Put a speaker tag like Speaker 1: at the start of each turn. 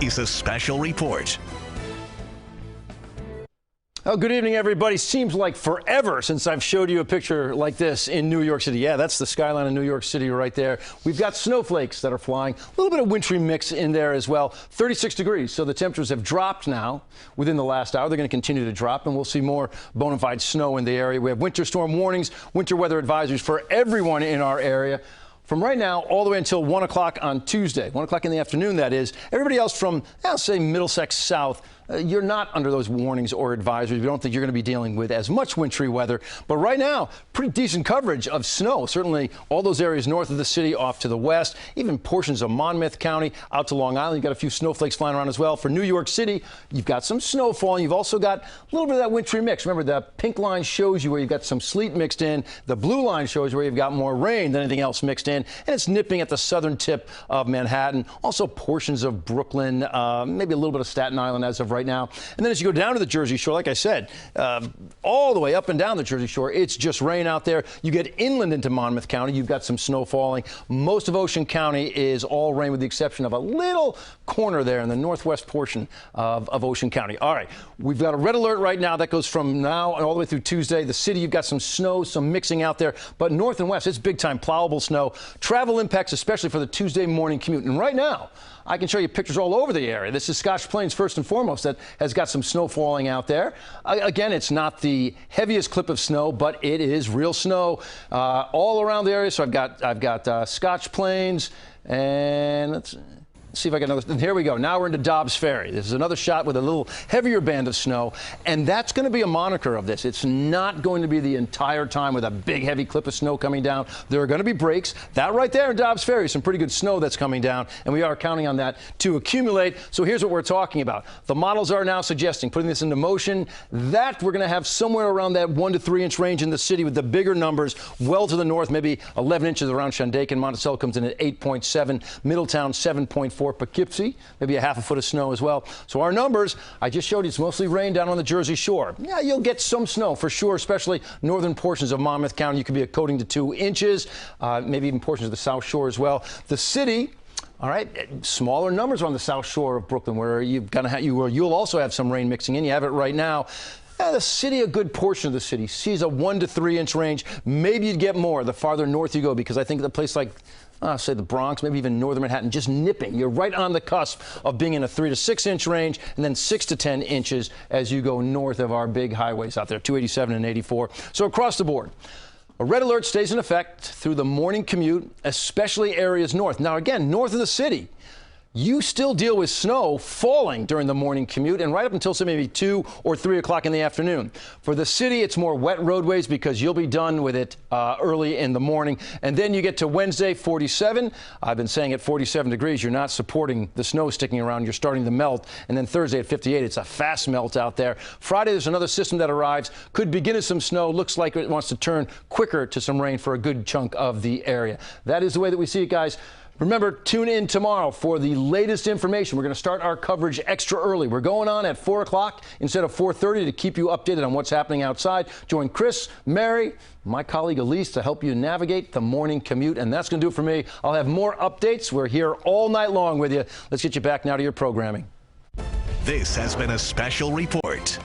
Speaker 1: is a special report.
Speaker 2: Oh, good evening, everybody. Seems like forever since I've showed you a picture like this in New York City. Yeah, that's the skyline of New York City right there. We've got snowflakes that are flying, a little bit of wintry mix in there as well. 36 degrees, so the temperatures have dropped now within the last hour. They're going to continue to drop, and we'll see more bona fide snow in the area. We have winter storm warnings, winter weather advisories for everyone in our area. From right now all the way until 1 o'clock on Tuesday, 1 o'clock in the afternoon, that is. Everybody else from, I'll say, Middlesex south, you're not under those warnings or advisories. We don't think you're going to be dealing with as much wintry weather. But right now, pretty decent coverage of snow. Certainly all those areas north of the city, off to the west, even portions of Monmouth County, out to Long Island. You've got a few snowflakes flying around as well. For New York City, you've got some snowfall. You've also got a little bit of that wintry mix. Remember, the pink line shows you where you've got some sleet mixed in. The blue line shows you where you've got more rain than anything else mixed in. And it's nipping at the southern tip of Manhattan. Also portions of Brooklyn, maybe a little bit of Staten Island as of right now. And then as you go down to the Jersey Shore, like I said, all the way up and down the Jersey Shore, it's just rain out there. You get inland into Monmouth County, you've got some snow falling. Most of Ocean County is all rain with the exception of a little corner there in the northwest portion of Ocean County. All right, we've got a red alert right now that goes from now and all the way through Tuesday. The city, you've got some snow, some mixing out there, but north and west, it's big time plowable snow. Travel impacts, especially for the Tuesday morning commute. And right now, I can show you pictures all over the area. This is Scotch Plains, first and foremost, that has got some snow falling out there. Again, it's not the heaviest clip of snow, but it is real snow all around the area. So I've got Scotch Plains, and let's see if I can know this. And here we go. Now we're into Dobbs Ferry. This is another shot with a little heavier band of snow, and that's going to be a moniker of this. It's not going to be the entire time with a big, heavy clip of snow coming down. There are going to be breaks. That right there in Dobbs Ferry is some pretty good snow that's coming down, and we are counting on that to accumulate. So here's what we're talking about. The models are now suggesting, putting this into motion, that we're going to have somewhere around that 1 to 3 inch range in the city with the bigger numbers well to the north, maybe 11 inches around Shandaken. Monticello comes in at 8.7, Middletown 7.4. Poughkeepsie, maybe a half a foot of snow as well. So our numbers, I just showed you, it's mostly rain down on the Jersey Shore. Yeah, you'll get some snow for sure, especially northern portions of Monmouth County. You could be a coating to 2 inches, maybe even portions of the South Shore as well. The city, all right, smaller numbers on the South Shore of Brooklyn, where you'll also have some rain mixing in. You have it right now. The city, a good portion of the city, sees a 1 to 3 inch range. Maybe you'd get more the farther north you go, because I think the place like say the Bronx, maybe even northern Manhattan, just nipping. You're right on the cusp of being in a 3 to 6 inch range, and then 6 to 10 inches as you go north of our big highways out there, 287 and 84. So across the board, a red alert stays in effect through the morning commute, especially areas north. Now, again, north of the city, you still deal with snow falling during the morning commute and right up until say maybe 2 or 3 o'clock in the afternoon. For the city, it's more wet roadways because you'll be done with it early in the morning. And then you get to Wednesday, 47. I've been saying at 47 degrees, you're not supporting the snow sticking around. You're starting to melt. And then Thursday at 58, it's a fast melt out there. Friday, there's another system that arrives. Could begin as some snow. Looks like it wants to turn quicker to some rain for a good chunk of the area. That is the way that we see it, guys. Remember, tune in tomorrow for the latest information. We're going to start our coverage extra early. We're going on at 4 o'clock instead of 4:30 to keep you updated on what's happening outside. Join Chris, Mary, my colleague Elise to help you navigate the morning commute. And that's going to do it for me. I'll have more updates. We're here all night long with you. Let's get you back now to your programming.
Speaker 1: This has been a special report.